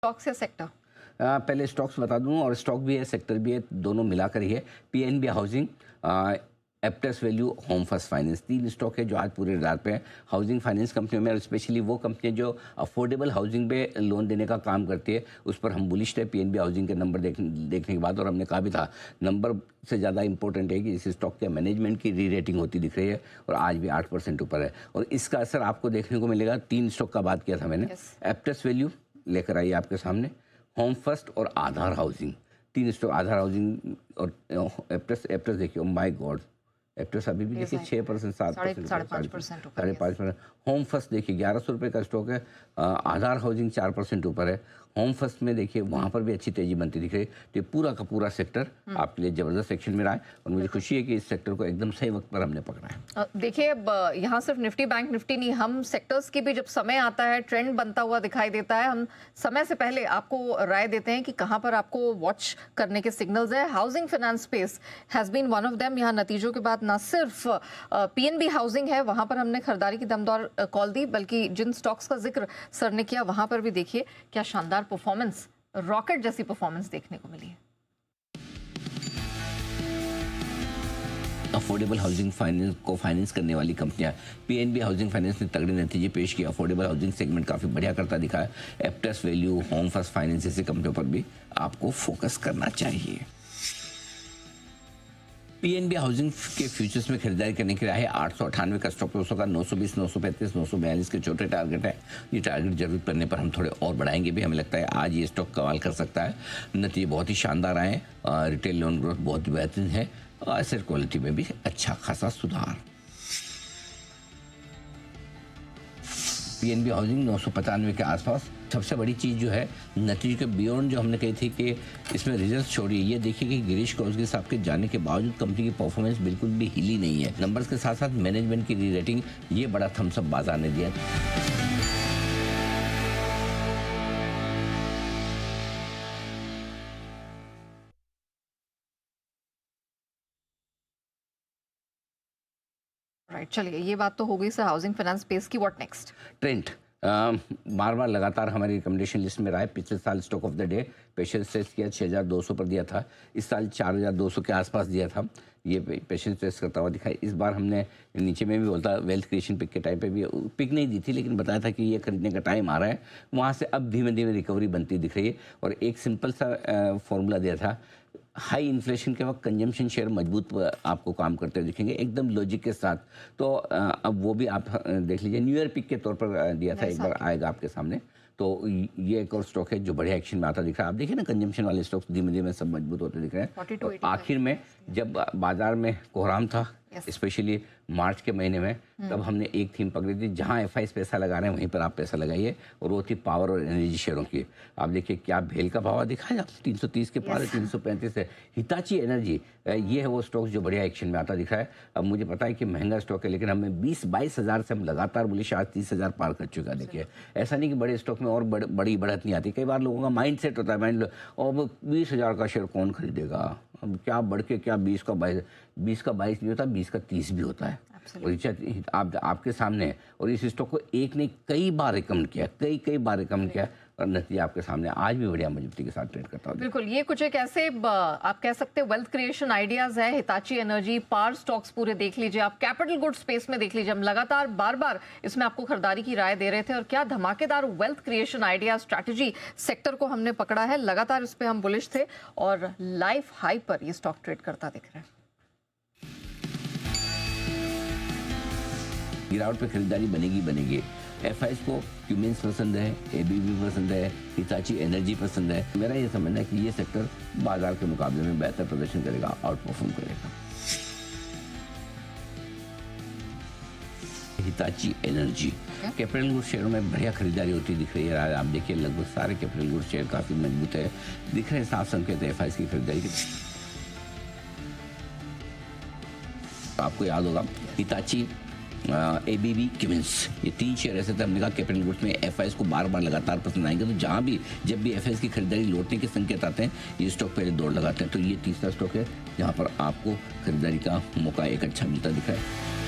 Stocks या sector? पहले stocks बता दूं और स्टॉक भी है सेक्टर भी है, दोनों मिलाकर ही है। PNB housing, Aptus value, home first finance, तीन स्टॉक है जो आज पूरे रडार पे है। हाउसिंग फाइनेंस कंपनियों में और स्पेशली वो कंपनियां जो अफोर्डेबल हाउसिंग पे लोन देने का काम करती है उस पर हम बुलिश थे पीएनबी हाउसिंग के नंबर देखने के बाद। और हमने कहा भी था नंबर से ज़्यादा इंपॉर्टेंट है कि इस स्टॉक के मैनेजमेंट की री रेटिंग होती दिख रही है और आज भी 8% ऊपर है और इसका असर आपको देखने को मिलेगा। तीन स्टॉक का बात किया था मैंने, एप्टेस वैल्यू लेकर आइए आपके सामने, होम फर्स्ट और आधार हाउसिंग, तीन स्टॉक। आधार हाउसिंग और एप्टेस देखिए, माय गॉड, एप्टेस अभी भी देखिए 6%, 7%, 5.5%। होम फर्स्ट देखिए 1100 रुपये का स्टॉक है। आधार हाउसिंग 4% ऊपर है। होम फर्स्ट में देखिए वहाँ पर भी अच्छी तेजी बनती दिख रही है। तो ये पूरा का पूरा सेक्टर आपके लिए जबरदस्त सेक्शन में रहा है और मुझे खुशी है कि इस सेक्टर को एकदम सही वक्त पर हमने पकड़ा है। देखिए अब यहाँ सिर्फ निफ्टी बैंक निफ्टी नहीं, हम सेक्टर्स की भी जब समय आता है ट्रेंड बनता हुआ दिखाई देता है, हम समय से पहले आपको राय देते हैं कि कहाँ पर आपको वॉच करने के सिग्नल्स है। Housing finance space has been one of them. यहाँ नतीजों के बाद न सिर्फ पीएनबी हाउसिंग है वहाँ पर हमने खरीदारी की दमदार कॉल दी, बल्कि जिन स्टॉक्स का जिक्र सर ने किया वहाँ पर भी देखिए क्या शानदार परफॉर्मेंस, रॉकेट जैसी परफॉर्मेंस देखने को मिली है। अफोर्डेबल हाउसिंग फाइनेंस को फाइनेंस करने वाली कंपनियां, पीएनबी हाउसिंग फाइनेंस ने तगड़े नतीजे पेश किए। अफोर्डेबल हाउसिंग सेगमेंट काफ़ी बढ़िया करता दिखा है। एप्टेस वैल्यू, होम फर्स्ट फाइनेंस जैसी कंपनियों पर भी आपको फोकस करना चाहिए। पीएनबी हाउसिंग के फ्यूचर्स में खरीदारी करने की राह है। 898 का स्टॉप लॉस होगा, 920, 935, 942 के छोटे टारगेट है। ये टारगेट जरूरत पड़ने पर हम थोड़े और बढ़ाएंगे भी। हमें लगता है आज ये स्टॉक कमाल कर सकता है। नतीजे बहुत ही शानदार आए हैं। रिटेल लोन ग्रोथ बहुत बेहतरीन है। एसेट क्वालिटी में भी अच्छा खासा सुधार। पीएनबी हाउसिंग 995 के आसपास। सबसे बड़ी चीज़ जो है नतीजे के बियॉन्ड जो हमने कही थी कि इसमें रिजल्ट छोड़िए, ये देखिए कि गिरीश कोसगी साहब के जाने के बावजूद कंपनी की परफॉर्मेंस बिल्कुल भी हिली नहीं है। नंबर्स के साथ साथ मैनेजमेंट की री रेटिंग, ये बड़ा थम्स अप बाजार ने दिया। राइट, चलिए ये बात तो हो गई सर हाउसिंग फाइनेंस स्पेस की। What next? ट्रेंट बार बार लगातार हमारी रिकमेंडेशन लिस्ट में रहा है। पिछले साल stock of the day patience test किया, 6200 पर दिया था। इस साल 4200 के आसपास दिया था। ये पेशेंस टेस्ट करता हुआ दिखा। इस बार हमने नीचे में भी बोलता वेल्थ क्रिएशन पिक के टाइम पे भी पिक नहीं दी थी, लेकिन बताया था कि ये खरीदने का टाइम आ रहा है। वहाँ से अब धीमे धीमे रिकवरी बनती दिख रही है और एक सिंपल सा फॉर्मूला दिया था। हाई इन्फ्लेशन के वक्त कंजम्पशन शेयर मजबूत आपको काम करते हुए दिखेंगे एकदम लॉजिक के साथ। तो अब वो भी आप देख लीजिए, न्यू ईयर पिक के तौर पर दिया था, एक बार आएगा आपके सामने। तो ये एक और स्टॉक है जो बढ़िया एक्शन में आता दिख रहा है। आप देखिए ना कंजम्पशन वाले स्टॉक्स धीमे धीमे सब मजबूत होते दिख रहे हैं। तो आखिर में जब बाजार में कोहराम था, स्पेशली मार्च के महीने में, तब हमने एक थीम पकड़ी थी, जहां एफआईज पैसा लगा रहे हैं वहीं पर आप पैसा लगाइए, और वो थी पावर और एनर्जी शेयरों की। आप देखिए क्या भेल का भाव दिखाया, 330 के पार, 335 है। हिताची एनर्जी, ये है वो स्टॉक जो बढ़िया एक्शन में आता दिख रहा है। अब मुझे पता है कि महंगा स्टॉक है, लेकिन हमें 20-22 हज़ार से हम लगातार बोले आज 30 हज़ार पार कर चुका है। देखिए ऐसा नहीं कि बड़े स्टॉक में और बड़ी बढ़त नहीं आती। कई बार लोगों का माइंड सेट होता है, माइंड अब 20 हज़ार का शेयर कौन खरीदेगा, अब क्या बढ़ के क्या 20 का 22, 20 का 22 नहीं होता, 20 का 30 भी होता है। और आपके सामने है। और इस स्टॉक को एक ने कई बार रिकमेंड किया, कई बार रिकमेंड किया, और नतीजा आपके सामने आज भी बढ़िया मजबूती के साथ ट्रेड करता हूँ। बिल्कुल, ये कुछ एक ऐसे आप कह सकते हैं वेल्थ क्रिएशन आइडियाज है। हिताची एनर्जी, पावर स्टॉक्स पूरे देख लीजिए आप, कैपिटल गुड स्पेस में देख लीजिए। हम लगातार बार इसमें आपको खरीदारी की राय दे रहे थे और क्या धमाकेदार wealth creation idea strategy sector को हमने पकड़ा है। लगातार इस पे हम बुलिश थे और लाइफ हाई पर ये स्टॉक ट्रेड करता दिख रहा है। गिरावट पे खरीदारी बनेगी। एफआईएस को क्यूमेंस पसंद है, एबीबी पसंद है, हिताची एनर्जी पसंद है। मेरा ये समझना है कि ये सेक्टर बाजार के मुकाबले में बेहतर प्रदर्शन करेगा, आउट परफॉर्म करेगा। हिताची एनर्जी कैपिटल गुड शेयरों में बढ़िया खरीदारी होती दिख रही है। आप देखिए लगभग सारे कैपिटल गुड शेयर काफी मजबूत है दिख रहे हैं। साफ संकेत है एफआईएस की खरीदारी की। आपको याद होगा हिताची, एबीबी, क्यूमेंस, ये तीन शेयर ऐसे थे। हमने कहा कैपिटल गुड्स में एफआईएस को बार लगातार पसंद आएंगे। तो जहां भी जब भी एफआईएस की खरीदारी लौटने के संकेत आते हैं, ये स्टॉक पहले दौड़ लगाते हैं। तो ये तीसरा स्टॉक है जहां पर आपको खरीदारी का मौका एक अच्छा मिलता दिखा है।